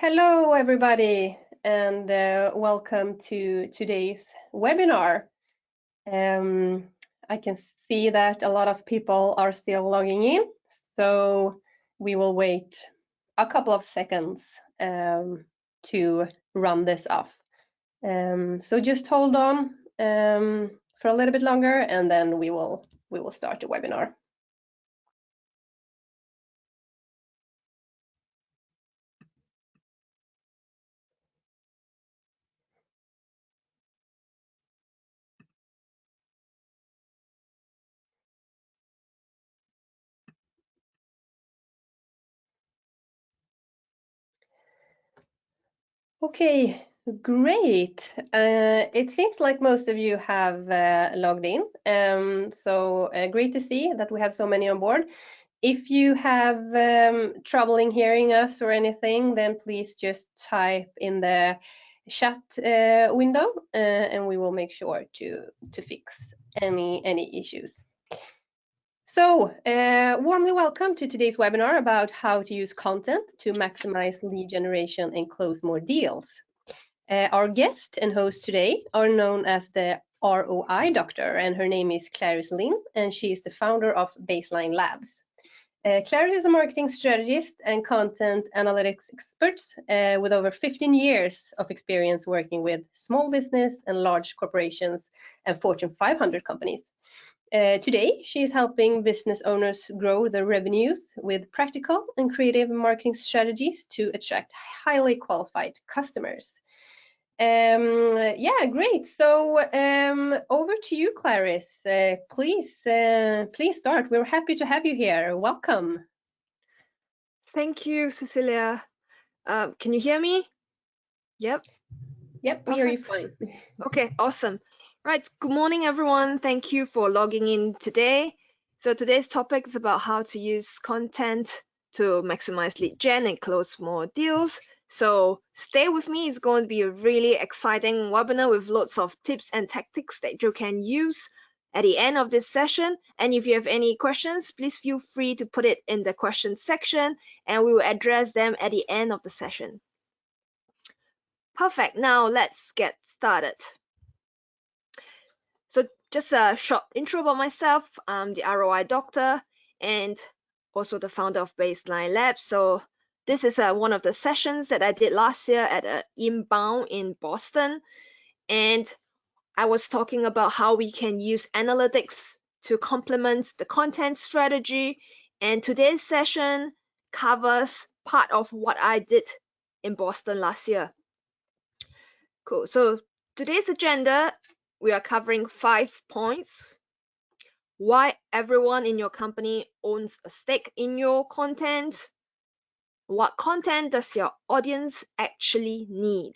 Hello, everybody, and welcome to today's webinar. I can see that a lot of people are still logging in, so we will wait a couple of seconds to run this off. So just hold on for a little bit longer, and then we will start the webinar. Okay, great. It seems like most of you have logged in. So great to see that we have so many on board. If you have trouble in hearing us or anything, then please just type in the chat window and we will make sure to fix any issues. So, warmly welcome to today's webinar about how to use content to maximize lead generation and close more deals. Our guest and host today are known as the ROI Doctor, and her name is Clarice Lin, and she is the founder of Baseline Labs. Clarice is a marketing strategist and content analytics expert with over 15 years of experience working with small business and large corporations and Fortune 500 companies. Today, she is helping business owners grow their revenues with practical and creative marketing strategies to attract highly qualified customers. Yeah, great. So over to you, Clarice. Please start. We're happy to have you here. Welcome. Thank you, Cecilia. Can you hear me? Yep. Yep, we hear you fine. Okay, awesome. Right, good morning, everyone. Thank you for logging in today. So today's topic is about how to use content to maximize lead gen and close more deals. So stay with me. It's going to be a really exciting webinar with lots of tips and tactics that you can use at the end of this session. And if you have any questions, please feel free to put it in the question section and we will address them at the end of the session. Perfect. Now let's get started. So just a short intro about myself. I'm the ROI Doctor and also the founder of Baseline Labs. So this is one of the sessions that I did last year at Inbound in Boston. And I was talking about how we can use analytics to complement the content strategy. And today's session covers part of what I did in Boston last year. Cool. So today's agenda, we are covering 5 points. Why everyone in your company owns a stake in your content. What content does your audience actually need?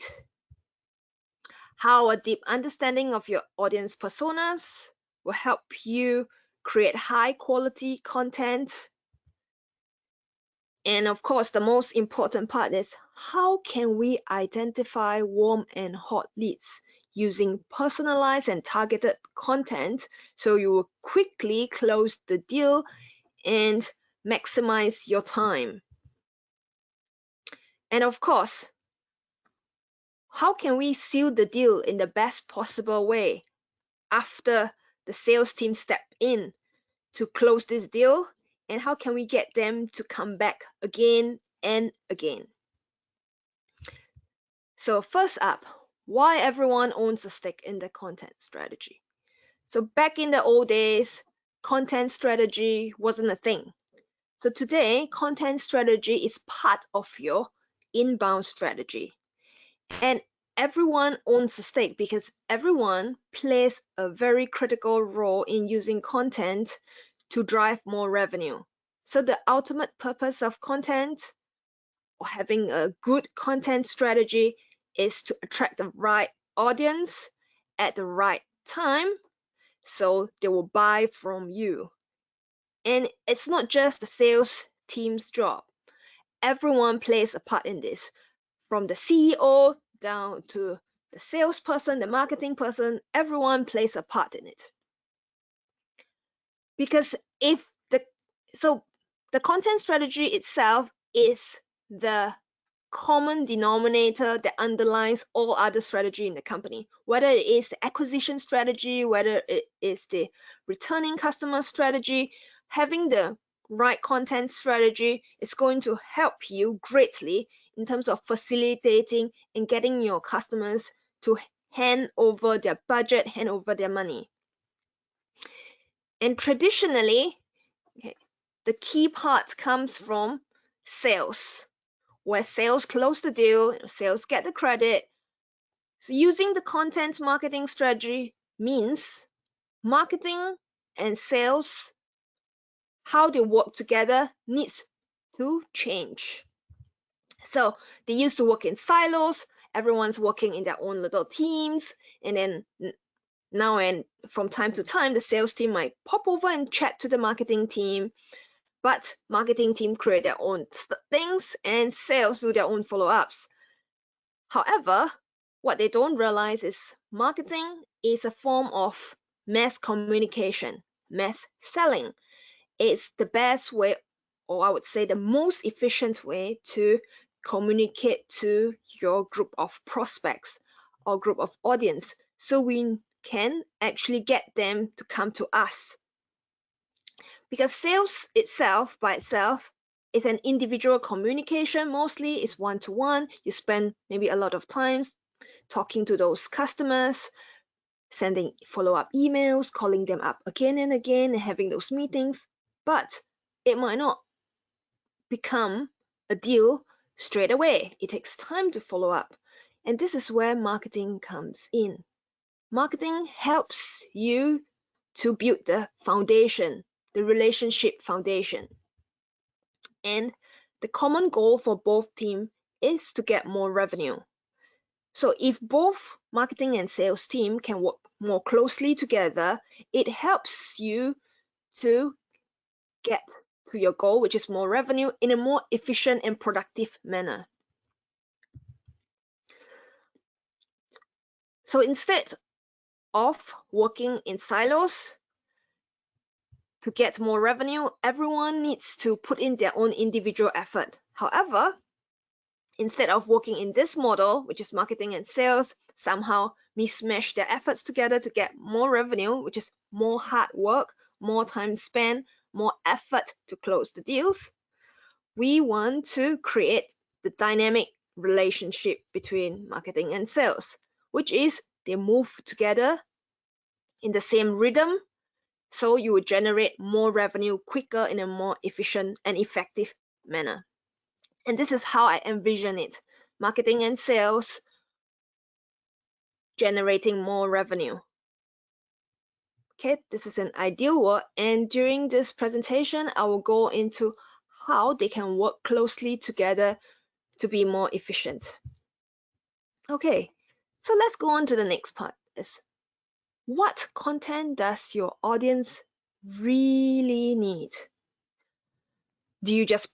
How a deep understanding of your audience personas will help you create high quality content. And of course, the most important part is how can we identify warm and hot leads using personalized and targeted content so you will quickly close the deal and maximize your time. And of course, how can we seal the deal in the best possible way after the sales team step in to close this deal? And how can we get them to come back again and again? So first up, why everyone owns a stake in the content strategy. So back in the old days, content strategy wasn't a thing. So today, content strategy is part of your inbound strategy. And everyone owns a stake because everyone plays a very critical role in using content to drive more revenue. So the ultimate purpose of content or having a good content strategy is to attract the right audience at the right time so they will buy from you. And it's not just the sales team's job. Everyone plays a part in this, from the CEO down to the salesperson, the marketing person, everyone plays a part in it. Because the content strategy itself is the common denominator that underlies all other strategy in the company, whether it is the acquisition strategy, whether it is the returning customer strategy. Having the right content strategy is going to help you greatly in terms of facilitating and getting your customers to hand over their budget, hand over their money. And traditionally, the key part comes from sales, where sales close the deal, sales get the credit. So using the content marketing strategy means marketing and sales, how they work together needs to change. So they used to work in silos, everyone's working in their own little teams, and then now and from time to time, the sales team might pop over and chat to the marketing team, but marketing team create their own things and sales do their own follow-ups. However, what they don't realize is marketing is a form of mass communication, mass selling. It's the best way, or I would say the most efficient way to communicate to your group of prospects or group of audience, so we can actually get them to come to us. Because sales itself by itself is an individual communication, mostly it's one-to-one. You spend maybe a lot of time talking to those customers, sending follow-up emails, calling them up again and again, and having those meetings. But it might not become a deal straight away. It takes time to follow up. And this is where marketing comes in. Marketing helps you to build the foundation, the relationship foundation. And the common goal for both teams is to get more revenue. So if both marketing and sales team can work more closely together, it helps you to get to your goal, which is more revenue, in a more efficient and productive manner. So instead of working in silos to get more revenue, everyone needs to put in their own individual effort. However, instead of working in this model, which is marketing and sales, somehow mismatch their efforts together to get more revenue, which is more hard work, more time spent, more effort to close the deals. We want to create the dynamic relationship between marketing and sales, which is they move together in the same rhythm, so you will generate more revenue quicker in a more efficient and effective manner. And this is how I envision it: marketing and sales generating more revenue. Okay, this is an ideal world, and during this presentation, I will go into how they can work closely together to be more efficient. Okay, so let's go on to the next part. Is what content does your audience really need? Do you just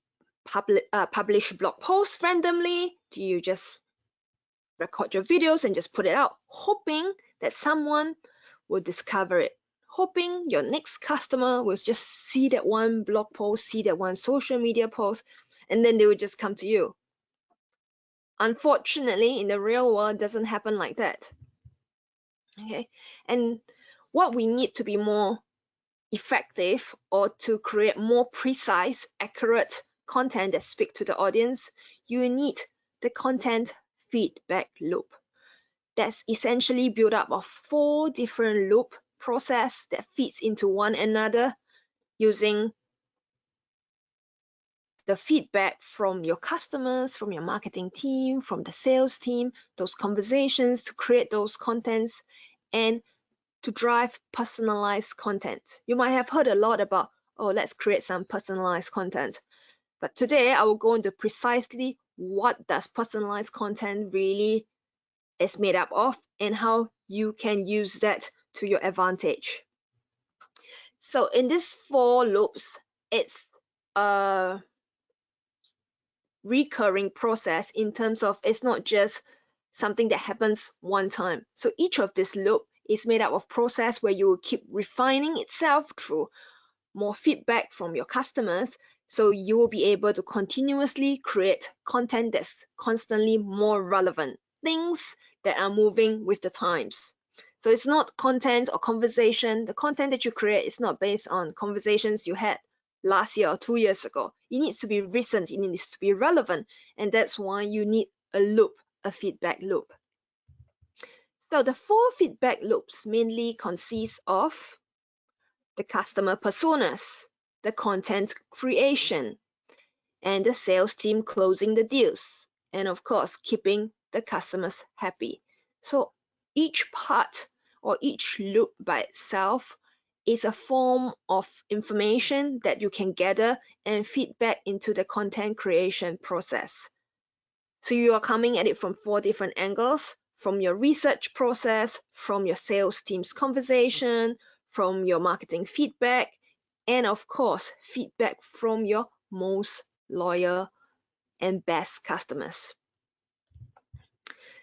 publish blog posts randomly? Do you just record your videos and just put it out, hoping that someone will discover it, hoping your next customer will just see that one blog post, see that one social media post, and then they will just come to you? Unfortunately, in the real world, it doesn't happen like that. Okay, and what we need to be more effective, or to create more precise, accurate content that speak to the audience, you need the content feedback loop. That's essentially built up of 4 different loop process that feeds into one another, using the feedback from your customers, from your marketing team, from the sales team, those conversations to create those contents and to drive personalized content. You might have heard a lot about, oh, let's create some personalized content. But today I will go into precisely what does personalized content really is made up of and how you can use that to your advantage. So in these 4 loops, it's a recurring process in terms of it's not just something that happens one time. So each of this loop is made up of process where you will keep refining itself through more feedback from your customers, so you will be able to continuously create content that's constantly more relevant, things that are moving with the times. So it's not content or conversation. The content that you create is not based on conversations you had last year or 2 years ago. It needs to be recent, it needs to be relevant, and that's why you need a loop, a feedback loop. So the 4 feedback loops mainly consist of the customer personas, the content creation, and the sales team closing the deals, and of course, keeping the customers happy. So each part or each loop by itself is a form of information that you can gather and feedback into the content creation process. So you are coming at it from 4 different angles, from your research process, from your sales team's conversation, from your marketing feedback, and of course, feedback from your most loyal and best customers.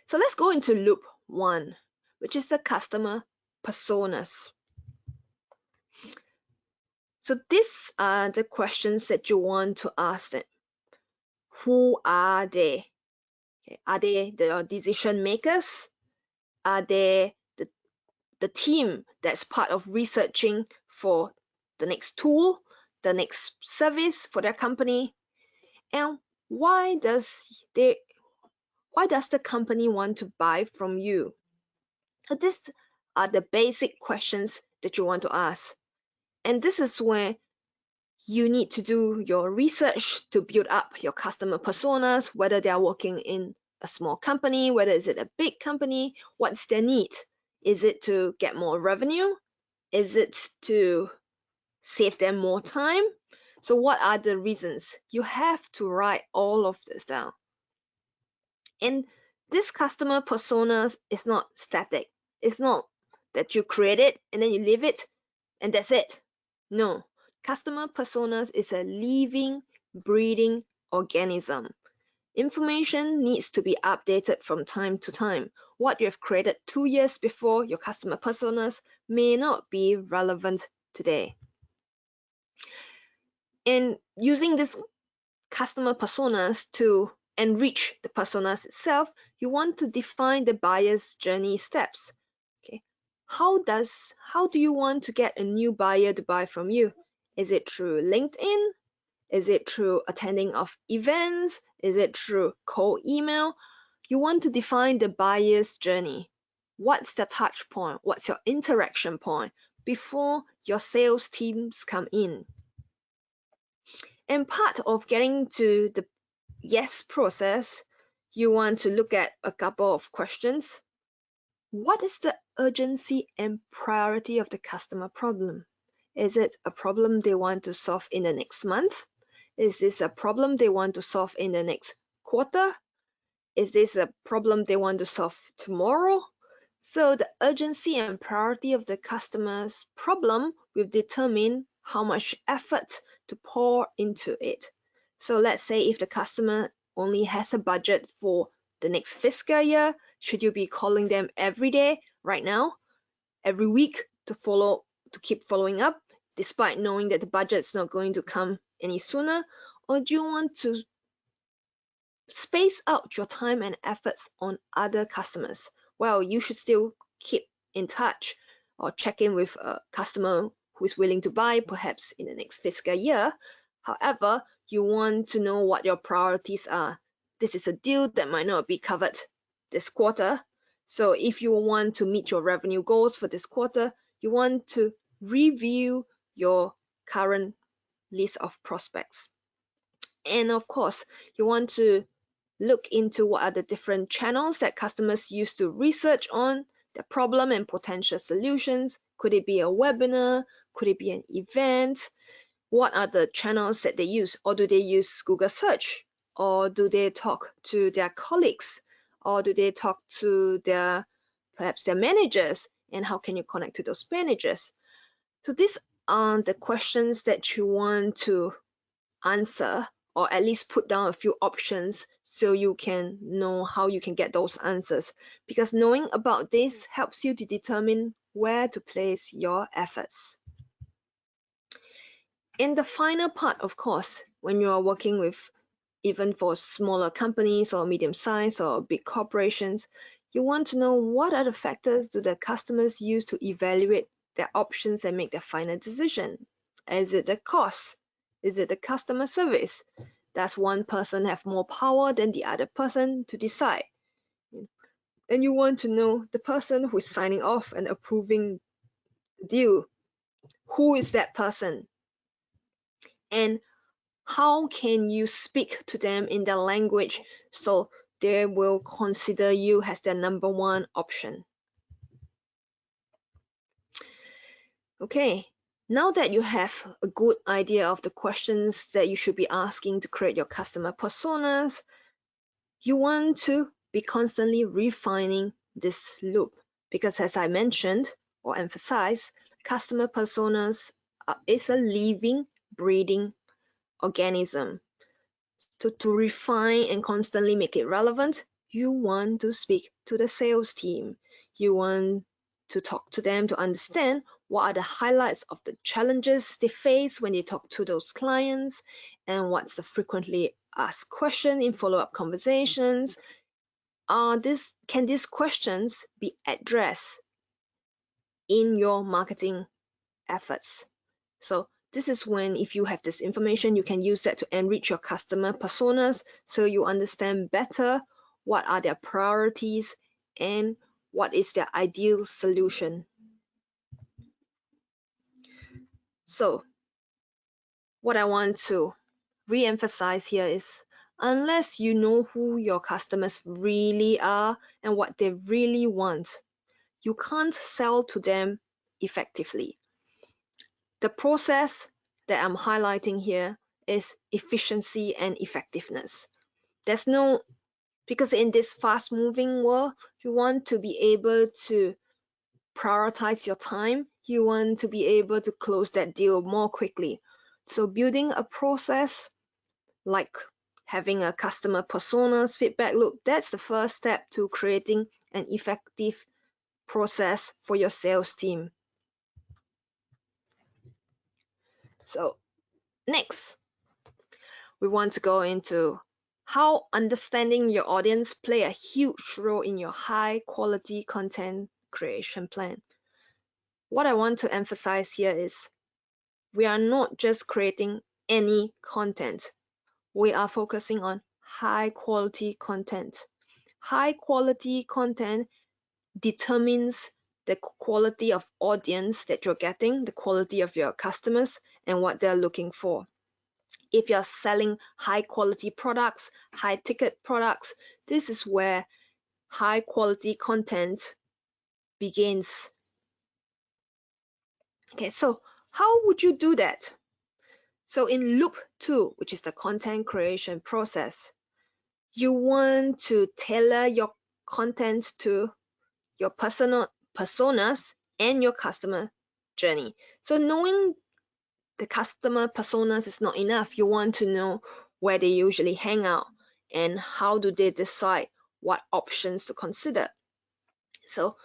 So let's go into loop 1, which is the customer personas. So these are the questions that you want to ask them. Who are they? Okay. Are they the decision makers? Are they the team that's part of researching for the next tool, the next service for their company? And why does the company want to buy from you? So these are the basic questions that you want to ask. And this is where you need to do your research to build up your customer personas, whether they are working in a small company, whether it's a big company, what's their need? Is it to get more revenue? Is it to save them more time? So what are the reasons? You have to write all of this down. And this customer personas is not static. It's not that you create it and then you leave it and that's it. No, customer personas is a living, breathing organism. Information needs to be updated from time to time. What you have created 2 years before your customer personas may not be relevant today. And using this customer personas to enrich the personas itself, you want to define the buyer's journey steps. Okay, how do you want to get a new buyer to buy from you? Is it through LinkedIn? Is it through attending of events? Is it through cold email? You want to define the buyer's journey. What's the touch point? What's your interaction point before your sales teams come in? And part of getting to the yes process, you want to look at a couple of questions. What is the urgency and priority of the customer problem? Is it a problem they want to solve in the next month? Is this a problem they want to solve in the next quarter? Is this a problem they want to solve tomorrow? So the urgency and priority of the customer's problem will determine how much effort to pour into it. So let's say if the customer only has a budget for the next fiscal year, should you be calling them every day right now, every week to keep following up, despite knowing that the budget is not going to come any sooner? Or do you want to space out your time and efforts on other customers? Well, you should still keep in touch or check in with a customer who is willing to buy perhaps in the next fiscal year. However, you want to know what your priorities are. This is a deal that might not be covered this quarter. So if you want to meet your revenue goals for this quarter, you want to review your current list of prospects. And of course, you want to look into what are the different channels that customers use to research on the problem and potential solutions. Could it be a webinar? Could it be an event? What are the channels that they use? Or do they use Google search? Or do they talk to their colleagues? Or do they talk to perhaps their managers? And how can you connect to those managers? So these are the questions that you want to answer, or at least put down a few options so you can know how you can get those answers, because knowing about this helps you to determine where to place your efforts. In the final part, of course, when you are working with, even for smaller companies or medium size or big corporations, you want to know what are the factors do the customers use to evaluate their options and make their final decision. Is it the cost? Is it the customer service? Does one person have more power than the other person to decide? And you want to know the person who is signing off and approving the deal. Who is that person? And how can you speak to them in their language so they will consider you as their number one option? Okay, now that you have a good idea of the questions that you should be asking to create your customer personas, you want to be constantly refining this loop, because as I mentioned or emphasized, customer personas is a living, breathing organism. So to refine and constantly make it relevant, you want to speak to the sales team. You want to talk to them to understand what are the highlights of the challenges they face when they talk to those clients, and what's the frequently asked question in follow-up conversations. Can these questions be addressed in your marketing efforts? So this is when, if you have this information, you can use that to enrich your customer personas so you understand better what are their priorities and what is their ideal solution. So what I want to re-emphasize here is, unless you know who your customers really are and what they really want, you can't sell to them effectively. The process that I'm highlighting here is efficiency and effectiveness. Because in this fast moving world, you want to be able to prioritize your time. You want to be able to close that deal more quickly. So building a process like having a customer personas feedback loop, that's the first step to creating an effective process for your sales team. So next, we want to go into how understanding your audience play a huge role in your high quality content creation plan. What I want to emphasize here is, we are not just creating any content. We are focusing on high quality content. High quality content determines the quality of audience that you're getting, the quality of your customers, and what they're looking for. If you're selling high quality products, high ticket products, this is where high quality content begins. Okay, so how would you do that? So in loop 2, which is the content creation process, you want to tailor your content to your personas and your customer journey. So knowing the customer personas is not enough. You want to know where they usually hang out and how do they decide what options to consider. So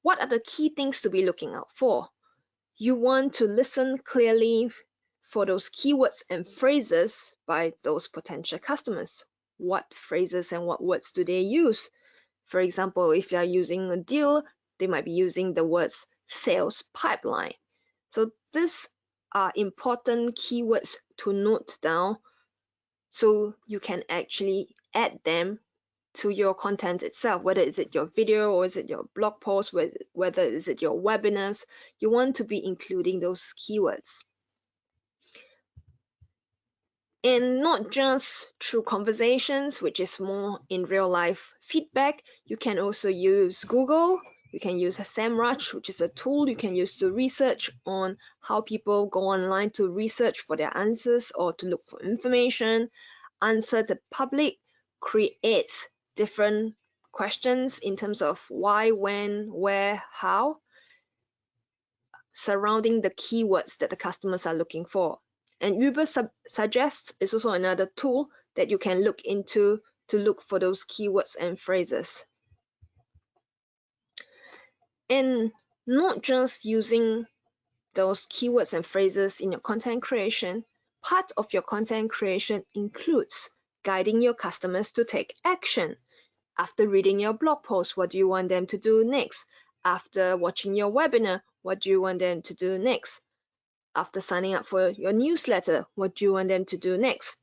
what are the key things to be looking out for? You want to listen clearly for those keywords and phrases by those potential customers. What phrases and what words do they use? For example, if they're using a deal, they might be using the words sales pipeline. So these are important keywords to note down so you can actually add them to your content itself, whether is it your video or is it your blog post, whether is it your webinars. You want to be including those keywords. And not just through conversations, which is more in real life feedback. You can also use Google. You can use SEMrush, which is a tool you can use to research on how people go online to research for their answers or to look for information. Answer the Public creates different questions in terms of why, when, where, how, surrounding the keywords that the customers are looking for. And Uber Suggest is also another tool that you can look into to look for those keywords and phrases. And not just using those keywords and phrases in your content creation, part of your content creation includes guiding your customers to take action. After reading your blog post, what do you want them to do next? After watching your webinar, what do you want them to do next? After signing up for your newsletter, what do you want them to do next?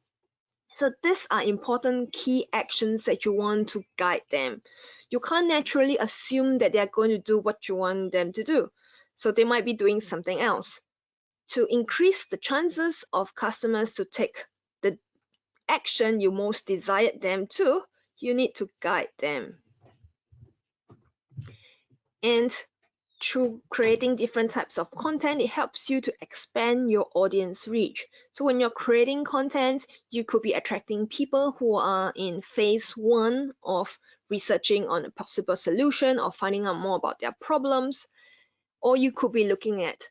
So these are important key actions that you want to guide them. You can't naturally assume that they are going to do what you want them to do. So they might be doing something else. To increase the chances of customers to take the action you most desired them to, you need to guide them. And through creating different types of content, it helps you to expand your audience reach. So when you're creating content, you could be attracting people who are in phase 1 of researching on a possible solution or finding out more about their problems. Or you could be looking at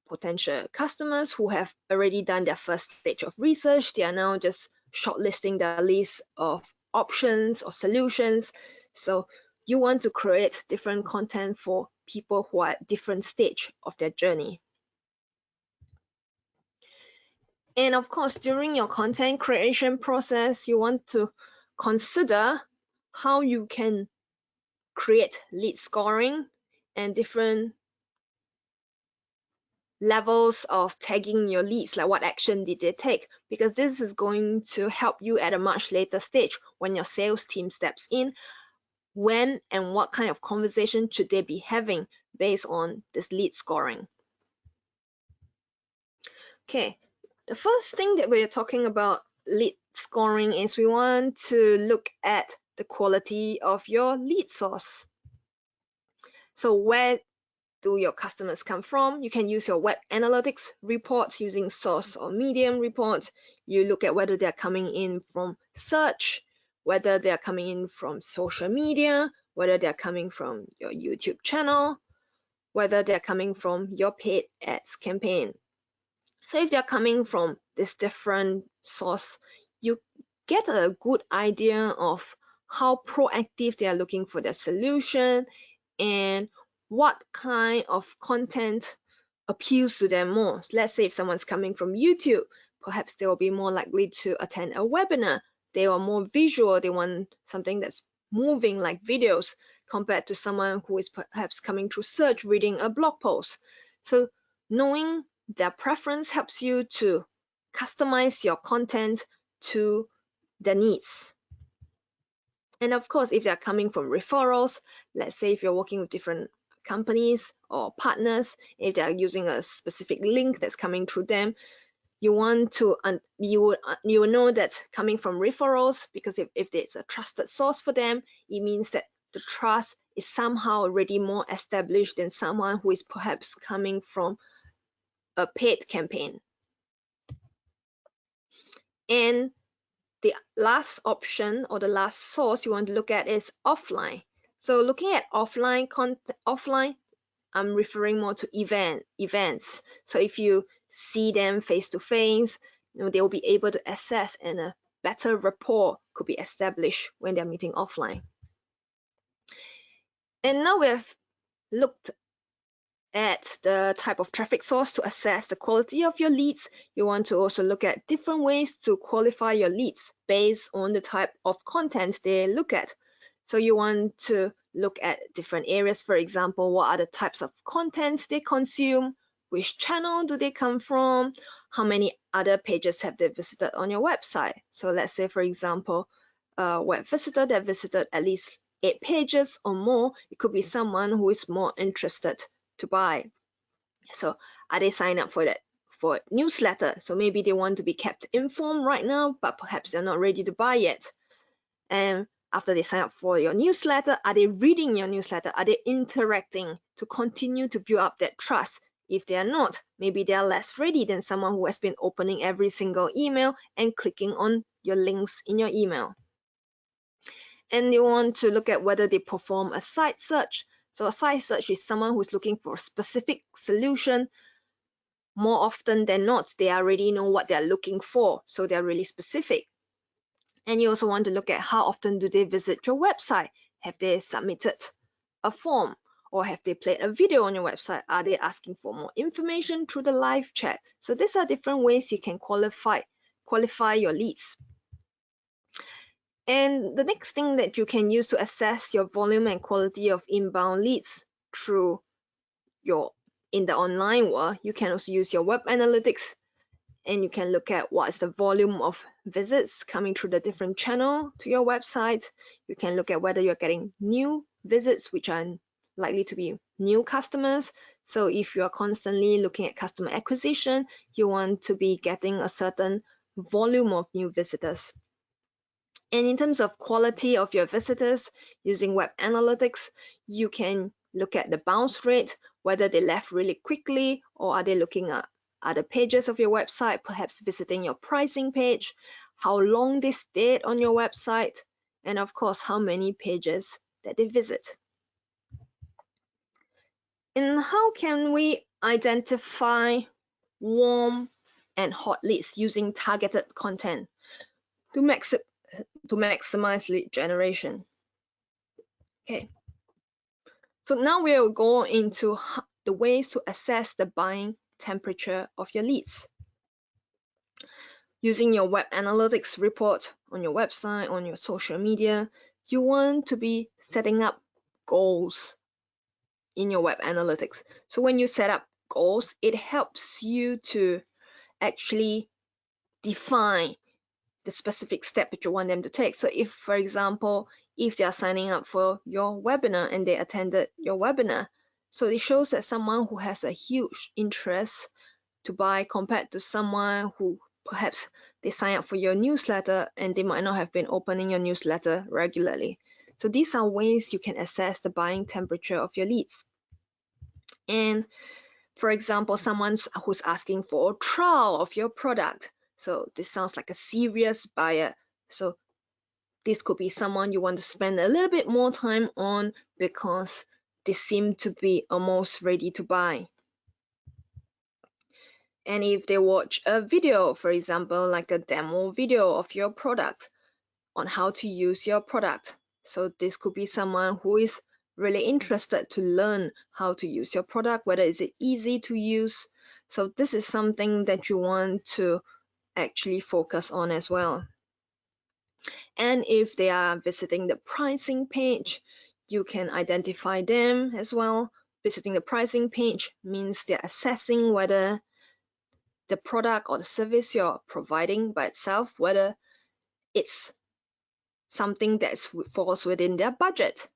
potential customers who have already done their first stage of research. They are now just shortlisting their list of options or solutions. So you want to create different content for people who are at different stage of their journey. And of course, during your content creation process, you want to consider how you can create lead scoring and different levels of tagging your leads, like what action did they take, because this is going to help you at a much later stage when your sales team steps in, when and what kind of conversation should they be having based on this lead scoring. Okay, the first thing that we're talking about lead scoring is we want to look at the quality of your lead source. So where do your customers come from? You can use your web analytics reports using Source or Medium reports. You look at whether they're coming in from search, whether they're coming in from social media, whether they're coming from your YouTube channel, whether they're coming from your paid ads campaign. So if they're coming from this different source, you get a good idea of how proactive they are looking for their solution and what kind of content appeals to them more. Let's say if someone's coming from YouTube, perhaps they will be more likely to attend a webinar. They are more visual, they want something that's moving like videos compared to someone who is perhaps coming through search, reading a blog post. So knowing their preference helps you to customize your content to their needs. And of course, if they're coming from referrals, let's say if you're working with different companies or partners, if they're using a specific link that's coming through them, you want to you know that coming from referrals, because if it's a trusted source for them, it means that the trust is somehow already more established than someone who is perhaps coming from a paid campaign. And the last option or the last source you want to look at is offline. So looking at offline content, I'm referring more to events. So if you see them face to face, they will be able to assess, and a better rapport could be established when they're meeting offline. And now we have looked at the type of traffic source to assess the quality of your leads. You want to also look at different ways to qualify your leads based on the type of content they look at. So you want to look at different areas. For example, what are the types of content they consume? Which channel do they come from? How many other pages have they visited on your website? So let's say, for example, a web visitor that visited at least 8 pages or more, it could be someone who is more interested to buy. So are they signed up for newsletter? So maybe they want to be kept informed right now, but perhaps they're not ready to buy yet. And after they sign up for your newsletter, are they reading your newsletter? Are they interacting to continue to build up that trust? If they are not, maybe they are less ready than someone who has been opening every single email and clicking on your links in your email. And you want to look at whether they perform a site search. So a site search is someone who's looking for a specific solution. More often than not, they already know what they're looking for, so they're really specific. And you also want to look at how often do they visit your website. Have they submitted a form, Or have they played a video on your website? Are they asking for more information through the live chat? So these are different ways you can qualify your leads. And the next thing that you can use to assess your volume and quality of inbound leads through in the online world, you can also use your web analytics, and you can look at what is the volume of visits coming through the different channel to your website. You can look at whether you're getting new visits, which are likely to be new customers. So if you are constantly looking at customer acquisition, you want to be getting a certain volume of new visitors. And in terms of quality of your visitors, using web analytics, you can look at the bounce rate, whether they left really quickly, or are they looking at other pages of your website, perhaps visiting your pricing page, how long they stayed on your website, and of course, how many pages that they visit. And how can we identify warm and hot leads using targeted content to maximize lead generation? Okay, so now we'll go into the ways to assess the buying temperature of your leads. Using your web analytics report on your website, on your social media, you want to be setting up goals in your web analytics. So when you set up goals, it helps you to actually define the specific step that you want them to take. So if, for example, if they are signing up for your webinar and they attended your webinar, so it shows that someone who has a huge interest to buy compared to someone who perhaps they sign up for your newsletter and they might not have been opening your newsletter regularly. So these are ways you can assess the buying temperature of your leads. And for example, someone who's asking for a trial of your product. So this sounds like a serious buyer. So this could be someone you want to spend a little bit more time on because they seem to be almost ready to buy. And if they watch a video, for example, like a demo video of your product on how to use your product. So this could be someone who is really interested to learn how to use your product, whether is it easy to use. So this is something that you want to actually focus on as well. And if they are visiting the pricing page, you can identify them as well. Visiting the pricing page means they're assessing whether the product or the service you're providing by itself, whether it's something that falls within their budget.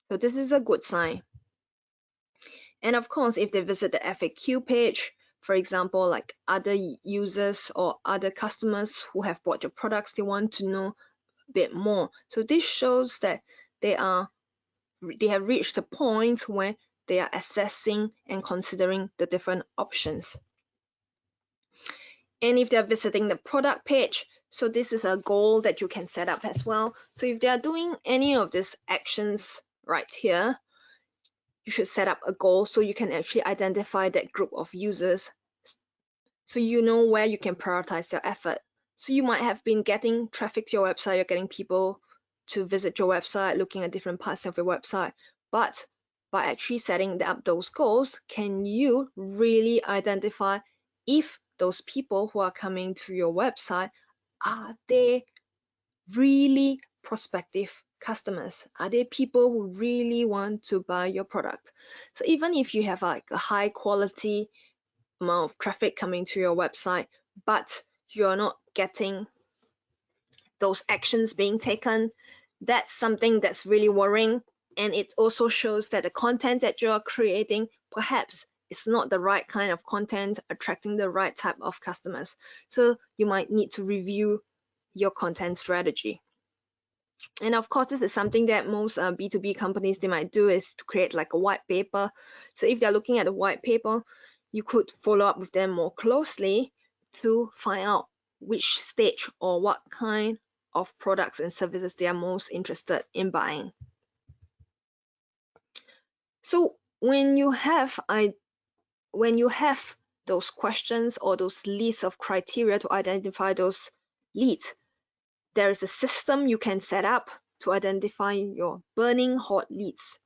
So this is a good sign. And of course, if they visit the FAQ page, for example, like other users or other customers who have bought your products, they want to know a bit more. So this shows that they have reached a point where they are assessing and considering the different options. And if they're visiting the product page, so this is a goal that you can set up as well. So if they are doing any of these actions right here, you should set up a goal so you can actually identify that group of users so you know where you can prioritize your effort. So you might have been getting traffic to your website, you're getting people to visit your website, looking at different parts of your website, but by actually setting up those goals, can you really identify if those people who are coming to your website, are they really prospective customers? Are they people who really want to buy your product? So even if you have like a high quality amount of traffic coming to your website, but you're not getting those actions being taken, that's something that's really worrying. And it also shows that the content that you're creating perhaps is not the right kind of content, attracting the right type of customers. So you might need to review your content strategy. And of course, this is something that most B2B companies, they might do, is to create like a white paper. So if they're looking at a white paper, you could follow up with them more closely to find out which stage or what kind of products and services they are most interested in buying. So when you have those questions or those lists of criteria to identify those leads, there is a system you can set up to identify your burning hot leads.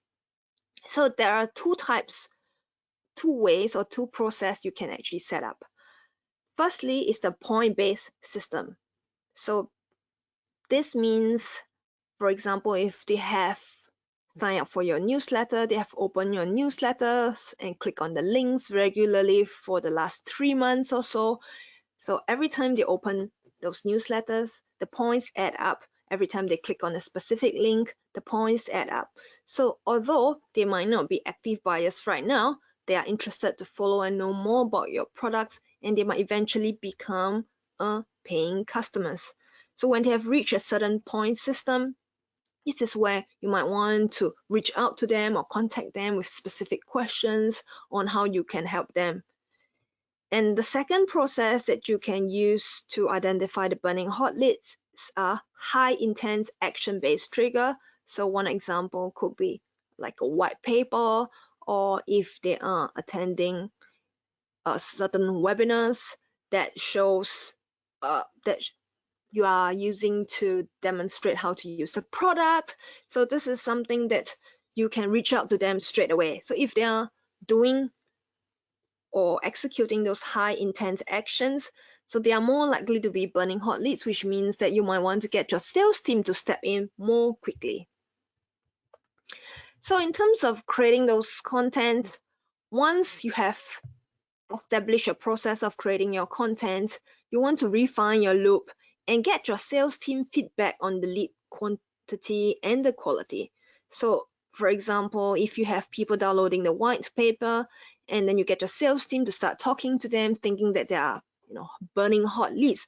So there are two ways or two process you can actually set up. Firstly is the point-based system. So this means, for example, if they have signed up for your newsletter, they have opened your newsletters and click on the links regularly for the last 3 months or so. So every time they open those newsletters, the points add up. Every time they click on a specific link, the points add up. So although they might not be active buyers right now, they are interested to follow and know more about your products, and they might eventually become paying customers. So when they have reached a certain point system, this is where you might want to reach out to them or contact them with specific questions on how you can help them. And the second process that you can use to identify the burning hot leads are high intent action-based trigger. So one example could be like a white paper, or if they are attending certain webinars that shows that you are using to demonstrate how to use the product. So this is something that you can reach out to them straight away. So if they are doing or executing those high intent actions, so they are more likely to be burning hot leads, which means that you might want to get your sales team to step in more quickly. So in terms of creating those content, once you have established a process of creating your content, you want to refine your loop and get your sales team feedback on the lead quantity and the quality. So for example, if you have people downloading the white paper, and then you get your sales team to start talking to them, thinking that they are, burning hot leads,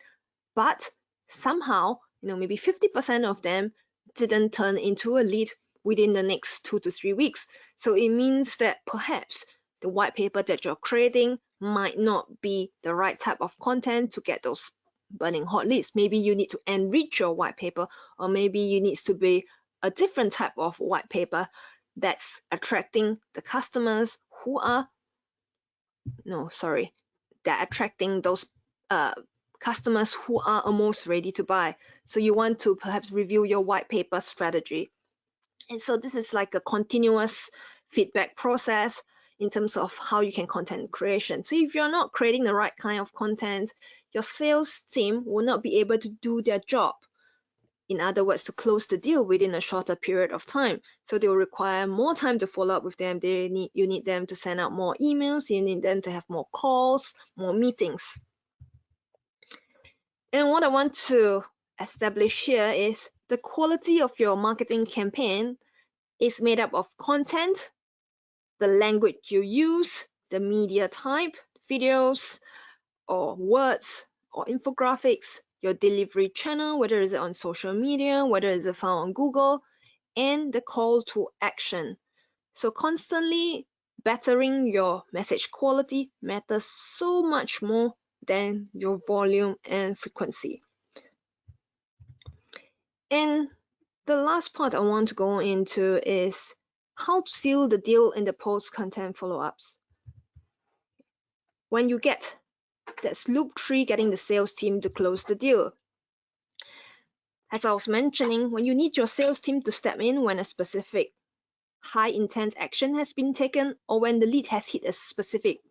but somehow, maybe 50% of them didn't turn into a lead within the next 2 to 3 weeks. So it means that perhaps the white paper that you're creating might not be the right type of content to get those burning hot leads. Maybe you need to enrich your white paper, or maybe it needs to be a different type of white paper that's attracting the customers who are they're attracting those customers who are almost ready to buy. So you want to perhaps review your white paper strategy. And so this is like a continuous feedback process in terms of how you can content creation. So if you're not creating the right kind of content, your sales team will not be able to do their job. In other words, to close the deal within a shorter period of time. So they will require more time to follow up with them. You need them to send out more emails. You need them to have more calls, more meetings. And what I want to establish here is the quality of your marketing campaign is made up of content, the language you use, the media type, videos or words or infographics, your delivery channel, whether it's on social media, whether it's found on Google, and the call to action. So constantly bettering your message quality matters so much more than your volume and frequency. And the last part I want to go into is how to seal the deal in the post-content follow-ups. When you get that's loop 3, getting the sales team to close the deal. As I was mentioning, when you need your sales team to step in when a specific high intent action has been taken, or when the lead has hit a specific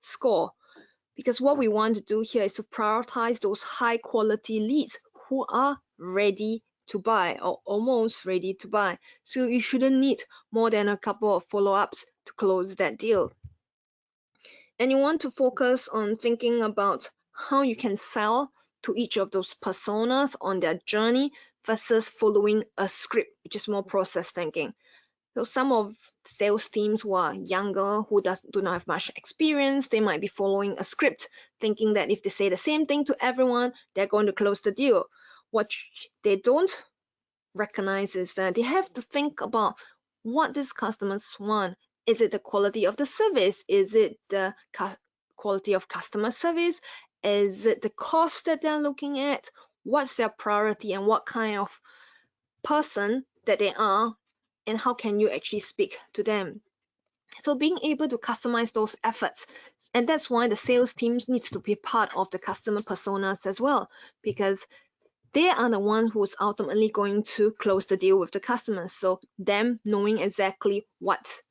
score. Because what we want to do here is to prioritize those high quality leads who are ready to buy or almost ready to buy. So you shouldn't need more than a couple of follow-ups to close that deal. And you want to focus on thinking about how you can sell to each of those personas on their journey versus following a script, which is more process thinking. So some of sales teams who are younger, who do not have much experience, they might be following a script, thinking that if they say the same thing to everyone, they're going to close the deal. What they don't recognize is that they have to think about what these customers want. Is it the quality of the service? Is it the quality of customer service? Is it the cost that they're looking at? What's their priority and what kind of person that they are, and how can you actually speak to them? So being able to customize those efforts, and that's why the sales teams needs to be part of the customer personas as well, because they are the one who's ultimately going to close the deal with the customers. So them knowing exactly what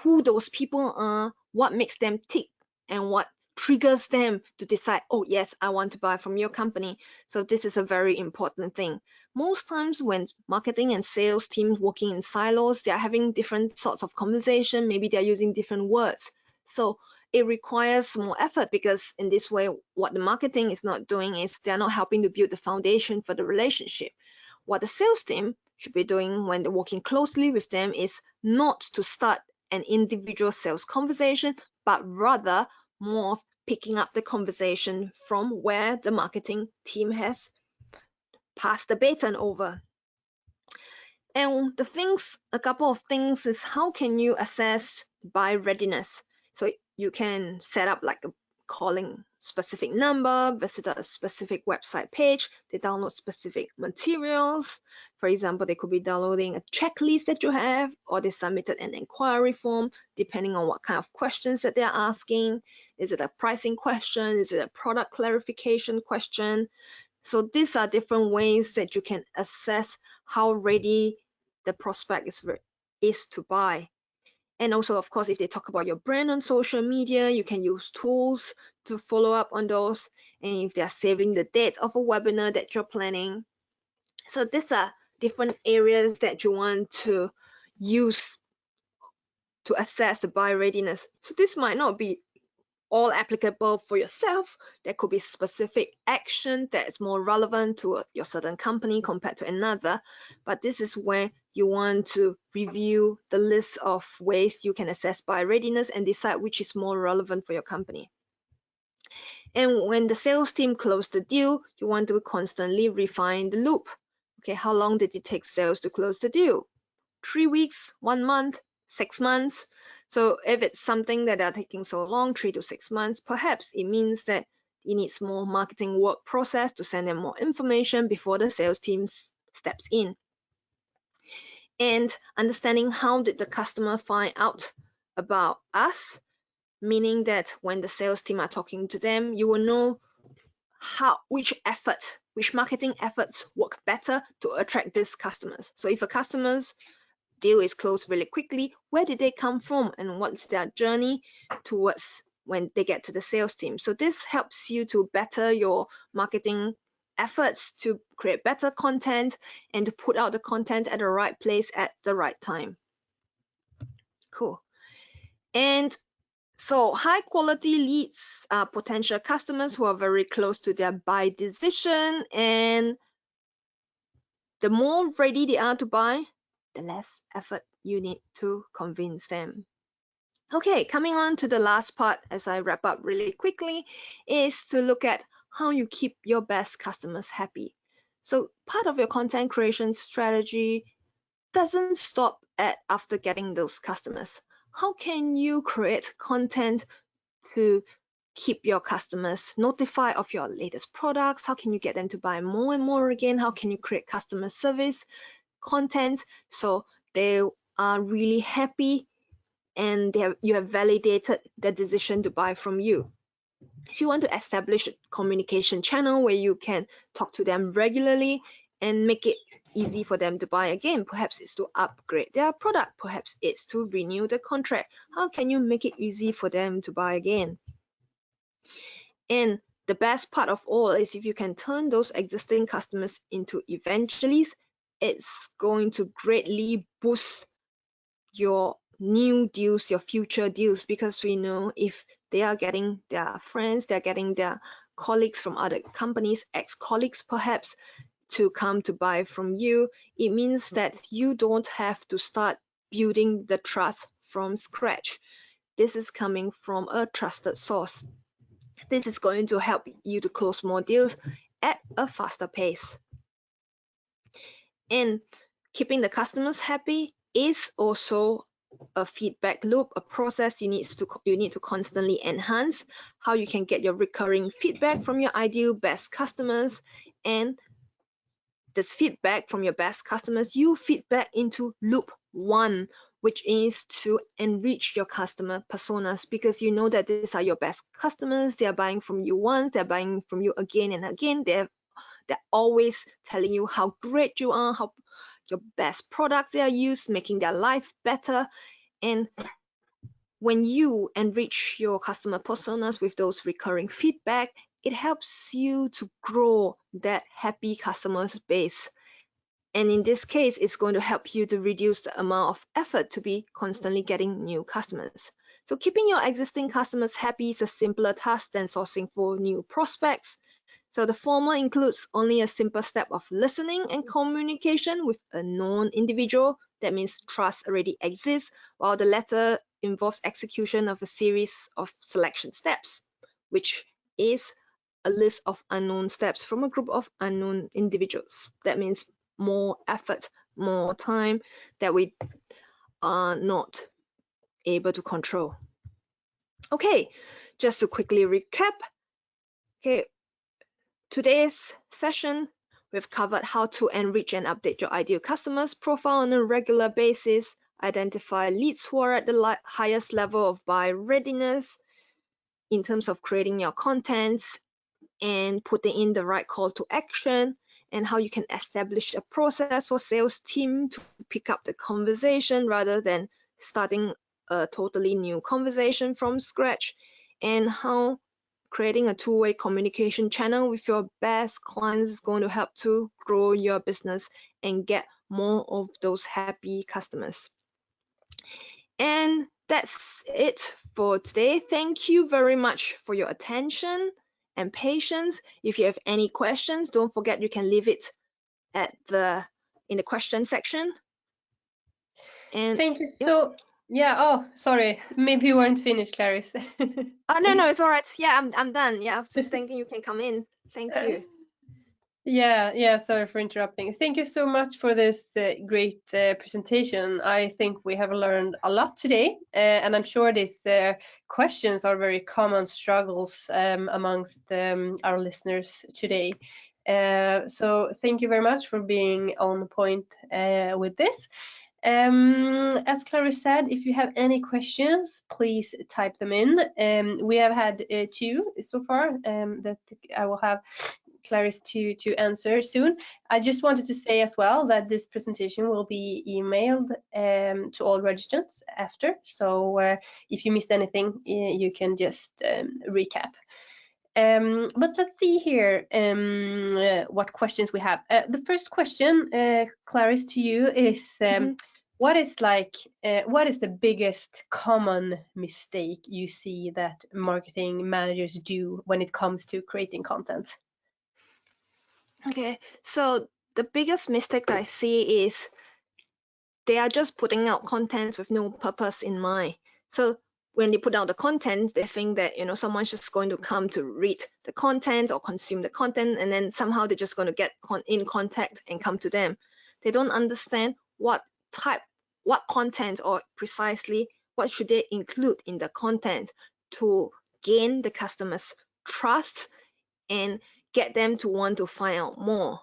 who those people are, what makes them tick, and what triggers them to decide, oh yes, I want to buy from your company. So this is a very important thing. Most times when marketing and sales teams working in silos, they're having different sorts of conversation, maybe they're using different words. So it requires more effort, because in this way, what the marketing is not doing is they're not helping to build the foundation for the relationship. What the sales team should be doing when they're working closely with them is not to start an individual sales conversation, but rather more of picking up the conversation from where the marketing team has passed the baton over. And a couple of things is, how can you assess buy readiness? So you can set up like a calling specific number, visit a specific website page, they download specific materials. For example, they could be downloading a checklist that you have, or they submitted an inquiry form, depending on what kind of questions that they're asking. Is it a pricing question? Is it a product clarification question? So these are different ways that you can assess how ready the prospect is to buy. And also, of course, if they talk about your brand on social media, you can use tools to follow up on those. And if they're saving the date of a webinar that you're planning. So these are different areas that you want to use to assess the buy readiness. So this might not be all applicable for yourself. There could be specific action that is more relevant to your certain company compared to another, but this is where you want to review the list of ways you can assess buy readiness and decide which is more relevant for your company. And when the sales team close the deal, you want to constantly refine the loop. Okay, how long did it take sales to close the deal? 3 weeks, 1 month, 6 months? So if it's something that are taking so long, 3 to 6 months, perhaps it means that it needs more marketing work process to send them more information before the sales team steps in. And understanding how did the customer find out about us, meaning that when the sales team are talking to them, you will know which marketing efforts work better to attract these customers. So if a customer's deal is closed really quickly, where did they come from and what's their journey towards when they get to the sales team? So this helps you to better your marketing efforts, to create better content and to put out the content at the right place at the right time. Cool. And so high quality leads are potential customers who are very close to their buy decision, and the more ready they are to buy, the less effort you need to convince them. Okay, coming on to the last part as I wrap up really quickly is to look at how you keep your best customers happy. So part of your content creation strategy doesn't stop after getting those customers. How can you create content to keep your customers notified of your latest products? How can you get them to buy more and more again? How can you create customer service content so they are really happy and you have validated the decision to buy from you? So you want to establish a communication channel where you can talk to them regularly and make it easy for them to buy again. Perhaps it's to upgrade their product, perhaps it's to renew the contract. How can you make it easy for them to buy again? And the best part of all is if you can turn those existing customers into evangelists, it's going to greatly boost your new deals, your future deals, because we know if they are getting their friends, they're getting their colleagues from other companies, ex-colleagues perhaps, to come to buy from you, it means that you don't have to start building the trust from scratch. This is coming from a trusted source. This is going to help you to close more deals at a faster pace. And keeping the customers happy is also a feedback loop, a process you need to constantly enhance. How you can get your recurring feedback from your ideal best customers, and this feedback from your best customers, you feedback into loop 1, which is to enrich your customer personas, because you know that these are your best customers. They are buying from you once, they're buying from you again and again. They're always telling you how great you are, how your best products they are used, making their life better. And when you enrich your customer personas with those recurring feedback, it helps you to grow that happy customer base. And in this case, it's going to help you to reduce the amount of effort to be constantly getting new customers. So keeping your existing customers happy is a simpler task than sourcing for new prospects. So the former includes only a simple step of listening and communication with a known individual. That means trust already exists, while the latter involves execution of a series of selection steps, which is a list of unknown steps from a group of unknown individuals. That means more effort, more time that we are not able to control. Okay, just to quickly recap. Okay, today's session, we've covered how to enrich and update your ideal customers profile on a regular basis, identify leads who are at the highest level of buy readiness in terms of creating your contents and putting in the right call to action, and how you can establish a process for sales team to pick up the conversation rather than starting a totally new conversation from scratch, and how creating a two-way communication channel with your best clients is going to help to grow your business and get more of those happy customers. And that's it for today. Thank you very much for your attention and patience. If you have any questions, don't forget you can leave it in the question section. And thank you so. Yeah. Oh, sorry. Maybe you weren't finished, Clarice. Oh no, it's all right. Yeah, I'm done. Yeah, I was just thinking you can come in. Thank you. Yeah, sorry for interrupting. Thank you so much for this great presentation. I think we have learned a lot today, and I'm sure these questions are very common struggles amongst our listeners today. So thank you very much for being on point with this. As Clarice said, if you have any questions, please type them in. We have had 2 so far that I will have Clarice to answer soon. I just wanted to say as well that this presentation will be emailed to all registrants after. So if you missed anything, you can just recap. But let's see here what questions we have. The first question, Clarice, to you is what is the biggest common mistake you see that marketing managers do when it comes to creating content? Okay, so the biggest mistake that I see is they are just putting out content with no purpose in mind. So when they put out the content, they think that someone's just going to come to read the content or consume the content, and then somehow they're just going to get in contact and come to them. They don't understand what content, or precisely what should they include in the content to gain the customer's trust and get them to want to find out more.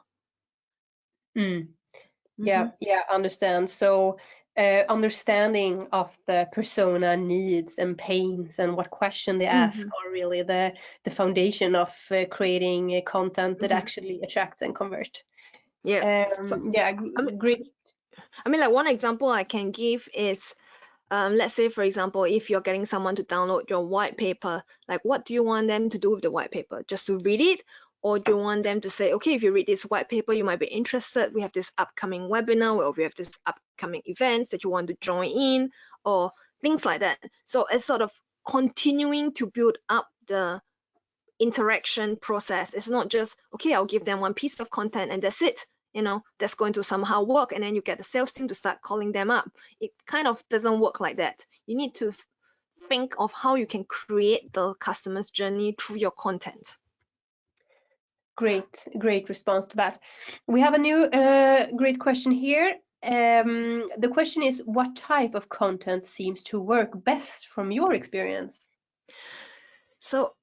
Yeah, understand. So understanding of the persona needs and pains and what question they ask are really the foundation of creating a content that actually attracts and converts. Yeah. Great. I mean, like one example I can give is, let's say, for example, if you're getting someone to download your white paper, like what do you want them to do with the white paper? Just to read it? Or do you want them to say, okay, if you read this white paper, you might be interested. We have this upcoming webinar, or we have this upcoming events that you want to join in, or things like that. So it's sort of continuing to build up the interaction process. It's not just, okay, I'll give them one piece of content and that's it. That's going to somehow work, and then you get the sales team to start calling them up. It kind of doesn't work like that. You need to think of how you can create the customer's journey through your content. Great response to that. We have a new great question here. The question is, what type of content seems to work best from your experience? So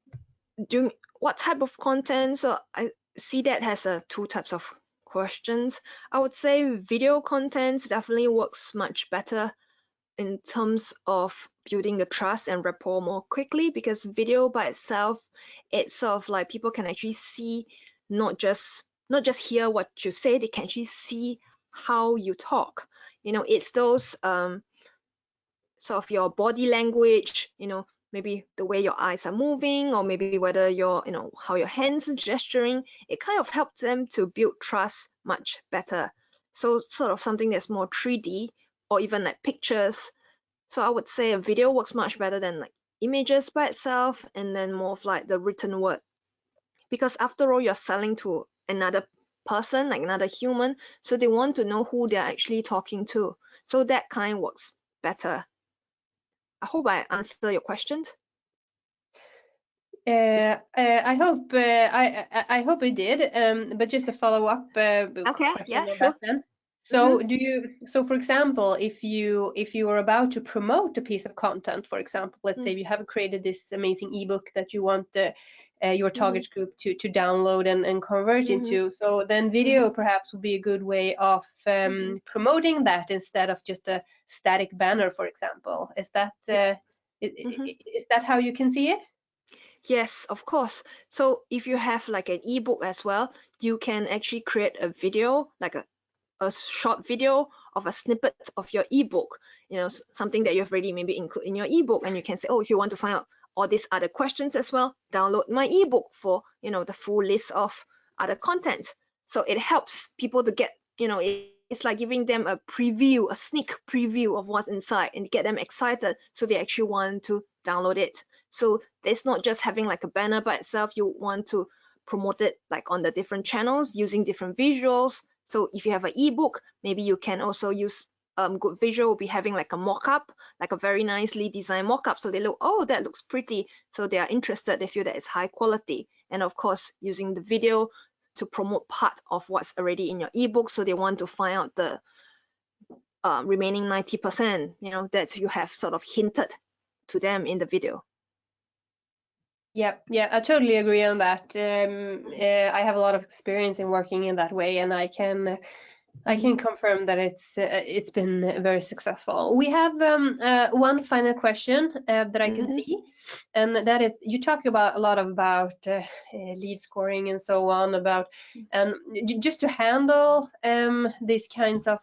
what type of content? So I see that has 2 types of questions. I would say video content definitely works much better in terms of building the trust and rapport more quickly, because video by itself, it's sort of like people can actually see, not just hear what you say, they can actually see how you talk. It's those sort of your body language, maybe the way your eyes are moving, or maybe whether how your hands are gesturing. It kind of helps them to build trust much better. So sort of something that's more 3D, or even like pictures. So I would say a video works much better than like images by itself, and then more of like the written word. Because after all, you're selling to another person, like another human, so they want to know who they're actually talking to. So that kind works better. I hope I answered your questions. I hope I hope it did. But just to follow up Okay, question yeah, on sure. that then. So for example, if you are about to promote a piece of content, for example, let's say you have created this amazing ebook that you want your target group to download and convert into, so then video perhaps would be a good way of promoting that instead of just a static banner, for example. Is that is that how you can see it? Yes, of course. So if you have like an ebook as well, you can actually create a video, like a short video of a snippet of your ebook, something that you've already maybe include in your ebook, and you can say, oh, if you want to find out all these other questions as well, download my ebook for the full list of other content. So it helps people to get, it's like giving them a preview, a sneak preview of what's inside, and get them excited so they actually want to download it. So it's not just having like a banner by itself. You want to promote it like on the different channels using different visuals. So if you have an ebook, maybe you can also use good visual, be having like a mock-up, like a very nicely designed mock-up, so they look, oh, that looks pretty, so they are interested, they feel that it's high quality. And of course, using the video to promote part of what's already in your ebook, so they want to find out the remaining 90%, that you have sort of hinted to them in the video. Yeah, I totally agree on that. I have a lot of experience in working in that way, and I can confirm that it's been very successful. We have one final question that I can see, and that is, you talk about a lot about lead scoring and so on, about just to handle these kinds of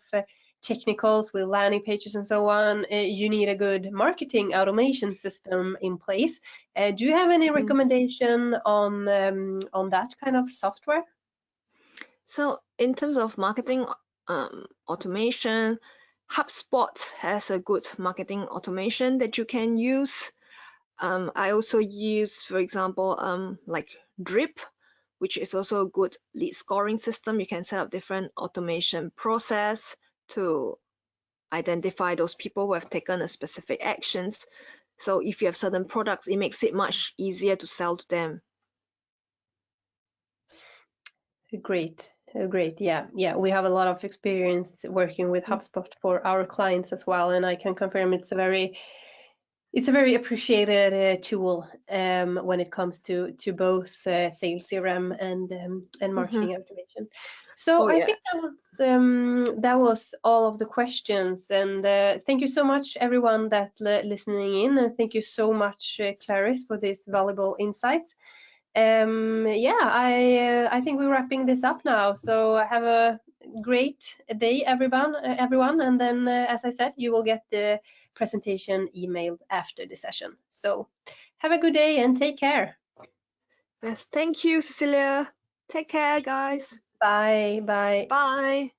technicals with landing pages and so on, you need a good marketing automation system in place. Do you have any recommendation on that kind of software? So in terms of marketing automation, HubSpot has a good marketing automation that you can use. I also use, for example, like Drip, which is also a good lead scoring system. You can set up different automation process to identify those people who have taken a specific actions. So if you have certain products, it makes it much easier to sell to them. Great. Yeah. We have a lot of experience working with HubSpot for our clients as well, and I can confirm it's a very appreciated tool when it comes to both sales CRM and marketing automation. So I think that was all of the questions, and thank you so much everyone that listening in, and thank you so much Clarice for this valuable insights. I think we're wrapping this up now. So have a great day, everyone. And then, as I said, you will get the presentation emailed after the session. So have a good day and take care. Yes, thank you, Cecilia. Take care, guys. Bye. Bye.